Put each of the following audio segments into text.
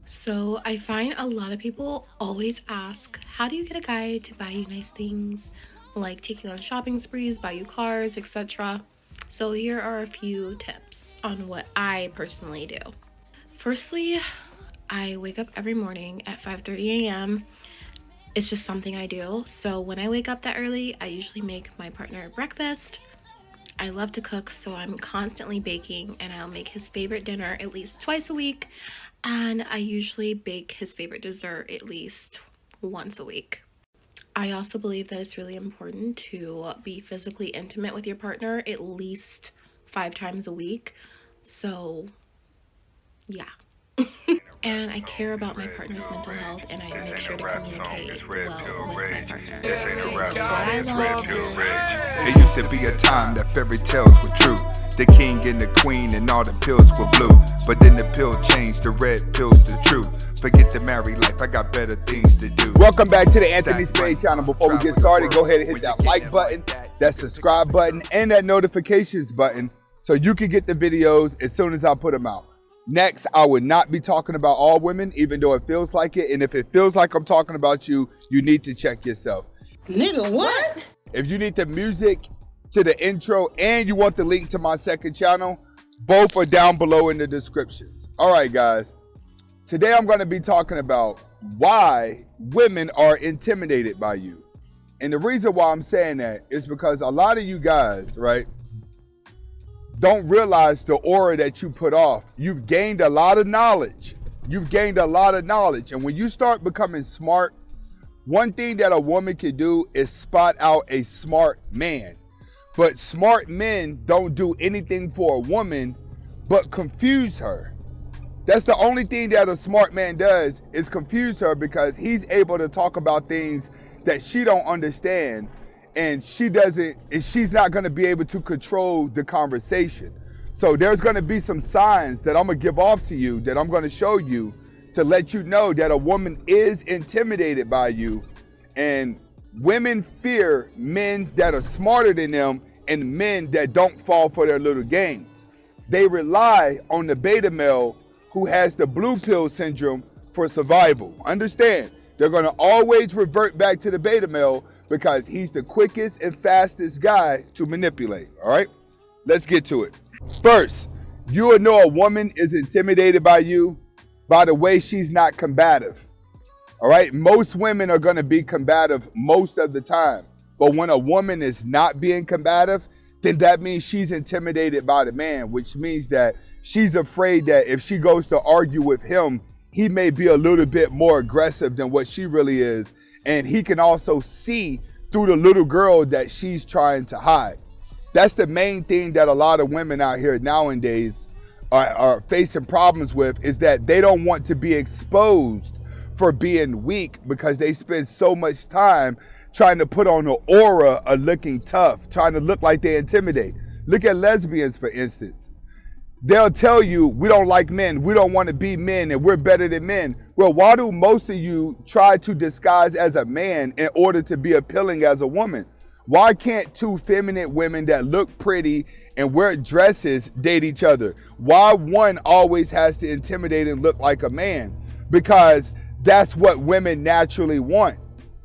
So I find a lot of people always ask, how do you get a guy to buy you nice things, like take you on shopping sprees, buy you cars, etc. So here are a few tips on what I personally do. Firstly, I wake up every morning at 5:30 a.m. It's just something I do. So when I wake up that early, I usually make my partner breakfast. I love to cook, so I'm constantly baking, and I'll make his favorite dinner at least twice a week. And I usually bake his favorite dessert at least once a week. I also believe that it's really important to be physically intimate with your partner at least 5 times a week. So, yeah. And I care about my partner's mental health, and I make sure to communicate well with my partner. Saying this is what I love. It used to be a time that fairy tales were true. The king and the queen and all the pills were blue. But then the pill changed, the red pill's the truth. Forget the married life, I got better things to do. Welcome back to the Anthony Spade channel. Before we get started, go ahead and hit that like button, that subscribe button, and that notifications button so you can get the videos as soon as I put them out. Next, I would not be talking about all women, even though it feels like it. And if it feels like I'm talking about you, you need to check yourself. Nigga, what? If you need the music to the intro and you want the link to my second channel, both are down below in the descriptions. All right, guys. Today I'm going to be talking about why women are intimidated by you. And the reason why I'm saying that is because a lot of you guys, right, don't realize the aura that you put off. You've gained a lot of knowledge. And when you start becoming smart, one thing that a woman can do is spot out a smart man. But smart men don't do anything for a woman but confuse her. That's the only thing that a smart man does, is confuse her, because he's able to talk about things that she don't understand, and she's not going to be able to control the conversation. So there's going to be some signs that I'm going to give off to you, that I'm going to show you, to let you know that a woman is intimidated by you. And women fear men that are smarter than them and men that don't fall for their little games. They rely on the beta male who has the blue pill syndrome for survival. Understand, they're going to always revert back to the beta male because he's the quickest and fastest guy to manipulate. All right, let's get to it. First, you will know a woman is intimidated by you by the way she's not combative. All right, most women are going to be combative most of the time. But when a woman is not being combative, then that means she's intimidated by the man, which means that she's afraid that if she goes to argue with him, he may be a little bit more aggressive than what she really is. And he can also see through the little girl that she's trying to hide. That's the main thing that a lot of women out here nowadays are facing problems with, is that they don't want to be exposed for being weak, because they spend so much time trying to put on an aura of looking tough, trying to look like they intimidate. Look at lesbians, for instance. They'll tell you, we don't like men, we don't want to be men, and we're better than men. Well, why do most of you try to disguise as a man in order to be appealing as a woman? Why can't two feminine women that look pretty and wear dresses date each other? Why one always has to intimidate and look like a man? Because that's what women naturally want.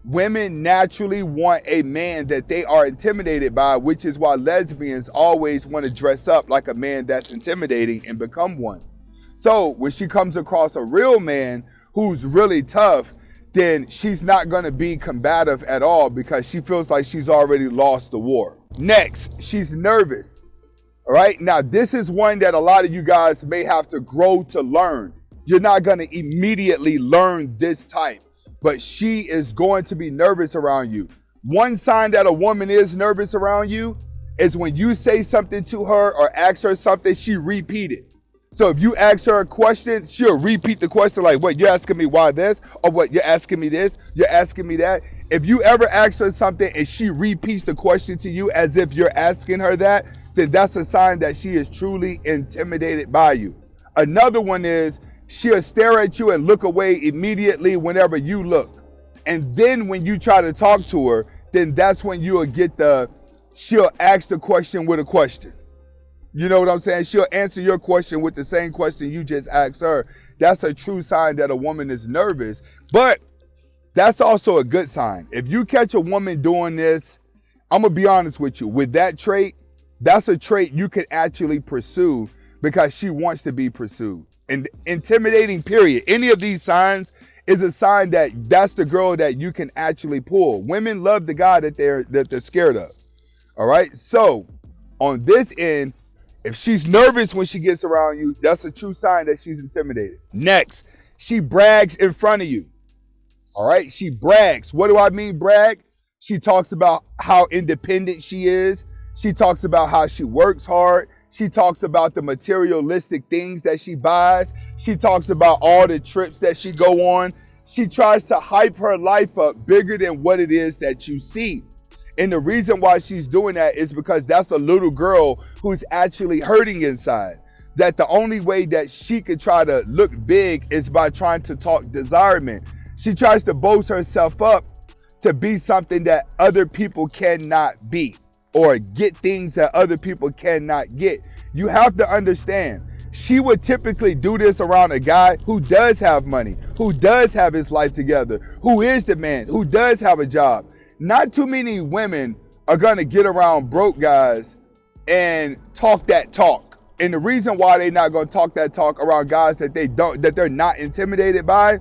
Women naturally want a man that they are intimidated by, which is why lesbians always want to dress up like a man that's intimidating and become one. So when she comes across a real man who's really tough, then she's not going to be combative at all, because she feels like she's already lost the war. Next, she's nervous. All right. Now, this is one that a lot of you guys may have to grow to learn. You're not going to immediately learn this type, but she is going to be nervous around you. One sign that a woman is nervous around you is when you say something to her or ask her something, she repeat it. So if you ask her a question, she'll repeat the question like, what, you're asking me why this? Or what, you're asking me this? You're asking me that? If you ever ask her something and she repeats the question to you as if you're asking her that, then that's a sign that she is truly intimidated by you. Another one is she'll stare at you and look away immediately whenever you look. And then when you try to talk to her, then that's when you'll get she'll ask the question with a question. You know what I'm saying? She'll answer your question with the same question you just asked her. that's a true sign that a woman is nervous. But that's also a good sign. If you catch a woman doing this, I'm going to be honest with you, with that trait, that's a trait you can actually pursue because she wants to be pursued. And intimidating, period. Any of these signs is a sign that that's the girl that you can actually pull. Women love the guy that they're scared of. All right. So on this end, if she's nervous when she gets around you, that's a true sign that she's intimidated. Next, she brags in front of you. All right. She brags. What do I mean brag? She talks about how independent she is. She talks about how she works hard. She talks about the materialistic things that she buys. She talks about all the trips that she go on. She tries to hype her life up bigger than what it is that you see. And the reason why she's doing that is because that's a little girl who's actually hurting inside. That the only way that she could try to look big is by trying to talk desirement. She tries to boast herself up to be something that other people cannot be, or get things that other people cannot get. You have to understand, she would typically do this around a guy who does have money, who does have his life together, who is the man, who does have a job. Not too many women are gonna get around broke guys and talk that talk. And the reason why they're not gonna talk that talk around guys that they're not intimidated by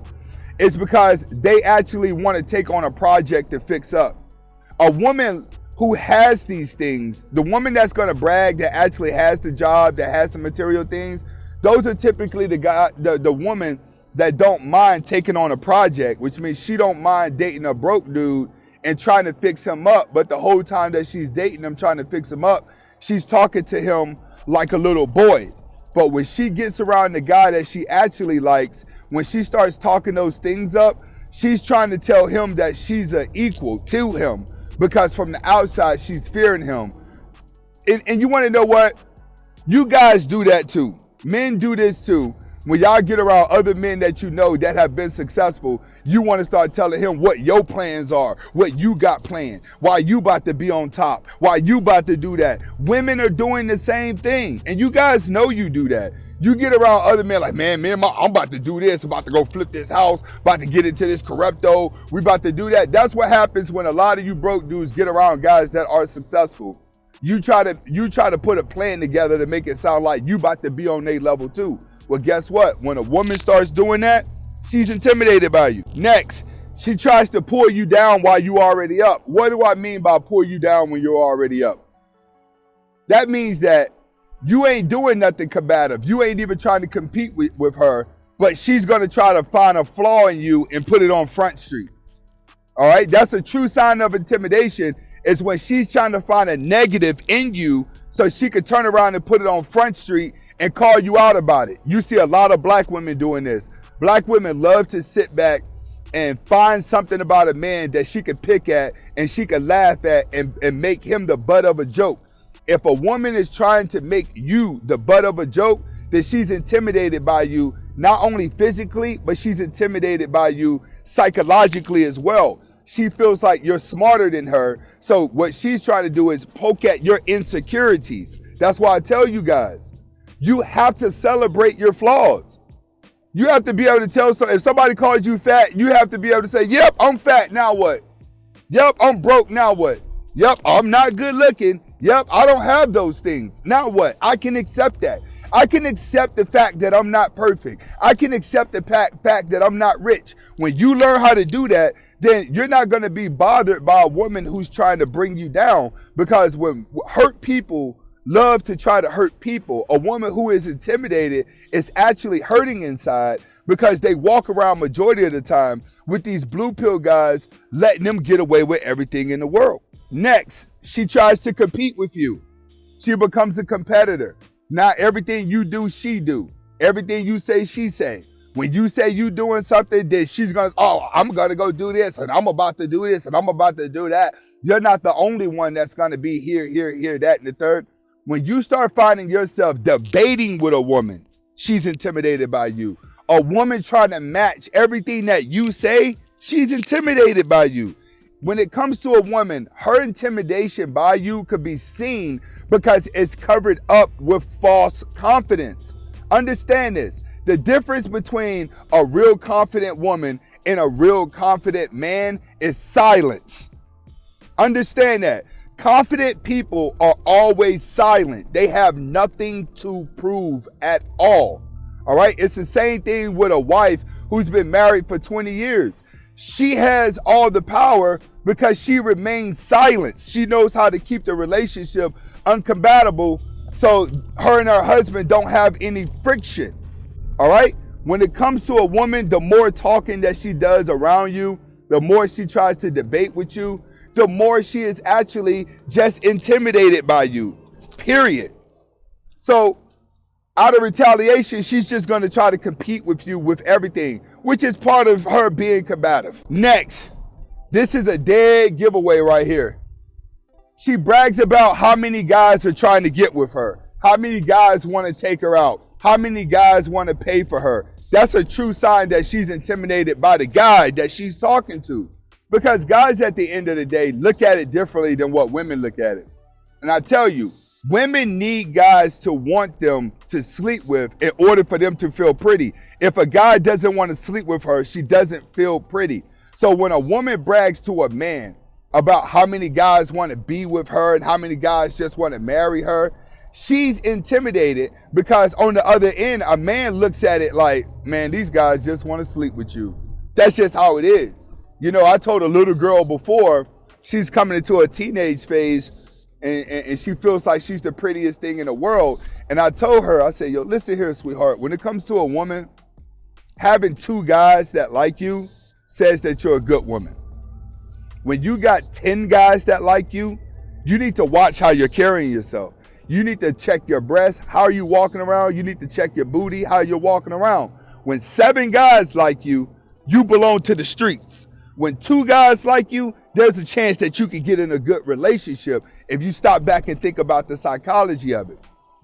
is because they actually want to take on a project to fix up. A woman who has these things, the woman that's going to brag, that actually has the job, that has the material things, those are typically the woman that don't mind taking on a project, which means she don't mind dating a broke dude and trying to fix him up. But the whole time that she's dating him, trying to fix him up, she's talking to him like a little boy. But when she gets around the guy that she actually likes, when she starts talking those things up, she's trying to tell him that she's an equal to him, because from the outside, she's fearing him. And you want to know what? You guys do that too. Men do this too. When y'all get around other men that you know that have been successful, you want to start telling him what your plans are, what you got planned, why you about to be on top, why you about to do that. Women are doing the same thing, and you guys know you do that. You get around other men like, man, I'm about to do this, about to go flip this house, about to get into this corrupto, we about to do that. That's what happens when a lot of you broke dudes get around guys that are successful. You try to put a plan together to make it sound like you about to be on their level too. Well, guess what? When a woman starts doing that, she's intimidated by you. Next, she tries to pull you down while you already up. What do I mean by pull you down when you're already up? That means that you ain't doing nothing combative. You ain't even trying to compete with her, but she's going to try to find a flaw in you and put it on Front Street. All right? That's a true sign of intimidation, is when she's trying to find a negative in you so she could turn around and put it on Front Street and call you out about it. You see a lot of black women doing this. Black women love to sit back and find something about a man that she could pick at and she could laugh at and make him the butt of a joke. If a woman is trying to make you the butt of a joke, then she's intimidated by you, not only physically, but she's intimidated by you psychologically as well. She feels like you're smarter than her. So what she's trying to do is poke at your insecurities. That's why I tell you guys, you have to celebrate your flaws. You have to be able to tell, so if somebody calls you fat, you have to be able to say, yep, I'm fat, now what? Yep, I'm broke, now what? Yep, I'm not good looking. Yep, I don't have those things. Now what? I can accept that. I can accept the fact that I'm not perfect. I can accept the fact that I'm not rich. When you learn how to do that, then you're not going to be bothered by a woman who's trying to bring you down, because when hurt people love to try to hurt people, a woman who is intimidated is actually hurting inside, because they walk around majority of the time with these blue pill guys letting them get away with everything in the world. Next, she tries to compete with you. She becomes a competitor. Now everything you do, she do. Everything you say, she say. When you say you doing something, then she's going to, oh, I'm going to go do this, and I'm about to do this, and I'm about to do that. You're not the only one that's going to be here, that, and the third. When you start finding yourself debating with a woman, she's intimidated by you. A woman trying to match everything that you say, she's intimidated by you. When it comes to a woman, her intimidation by you could be seen because it's covered up with false confidence. Understand this. The difference between a real confident woman and a real confident man is silence. Understand that. Confident people are always silent. They have nothing to prove at all. All right? It's the same thing with a wife who's been married for 20 years. She has all the power because she remains silent. She knows how to keep the relationship uncompatible so her and her husband don't have any friction. All right? When it comes to a woman, the more talking that she does around you, the more she tries to debate with you, the more she is actually just intimidated by you, period. So out of retaliation, she's just going to try to compete with you with everything, which is part of her being combative. Next, this is a dead giveaway right here. She brags about how many guys are trying to get with her, how many guys want to take her out, how many guys want to pay for her. That's a true sign that she's intimidated by the guy that she's talking to. Because guys at the end of the day look at it differently than what women look at it. And I tell you, women need guys to want them to sleep with in order for them to feel pretty. If a guy doesn't want to sleep with her, she doesn't feel pretty. So when a woman brags to a man about how many guys want to be with her and how many guys just want to marry her, she's intimidated because on the other end, a man looks at it like, man, these guys just want to sleep with you. That's just how it is. You know, I told a little girl before, she's coming into a teenage phase and she feels like she's the prettiest thing in the world. And I told her, I said, yo, listen here, sweetheart. When it comes to a woman, having 2 guys that like you says that you're a good woman. When you got 10 guys that like you, you need to watch how you're carrying yourself. You need to check your breasts. How are you walking around? You need to check your booty, how you're walking around. When 7 guys like you, you belong to the streets. When 2 guys like you, there's a chance that you can get in a good relationship if you stop back and think about the psychology of it.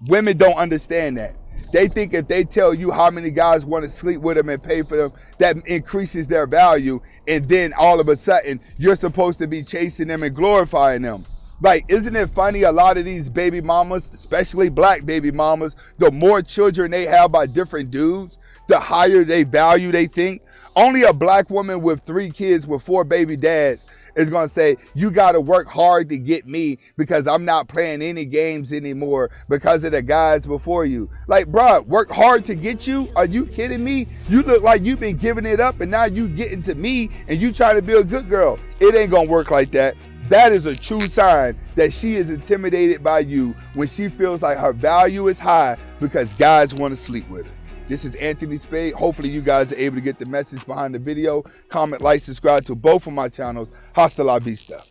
Women don't understand that. They think if they tell you how many guys want to sleep with them and pay for them, that increases their value. And then all of a sudden, you're supposed to be chasing them and glorifying them. Like, isn't it funny? A lot of these baby mamas, especially black baby mamas, the more children they have by different dudes, the higher they value they think. Only a black woman with 3 kids with 4 baby dads is going to say, you got to work hard to get me because I'm not playing any games anymore because of the guys before you. Like, bro, work hard to get you? Are you kidding me? You look like you've been giving it up and now you getting to me and you trying to be a good girl. It ain't going to work like that. That is a true sign that she is intimidated by you when she feels like her value is high because guys want to sleep with her. This is Anthony Spade. Hopefully you guys are able to get the message behind the video. Comment, like, subscribe to both of my channels. Hasta la vista.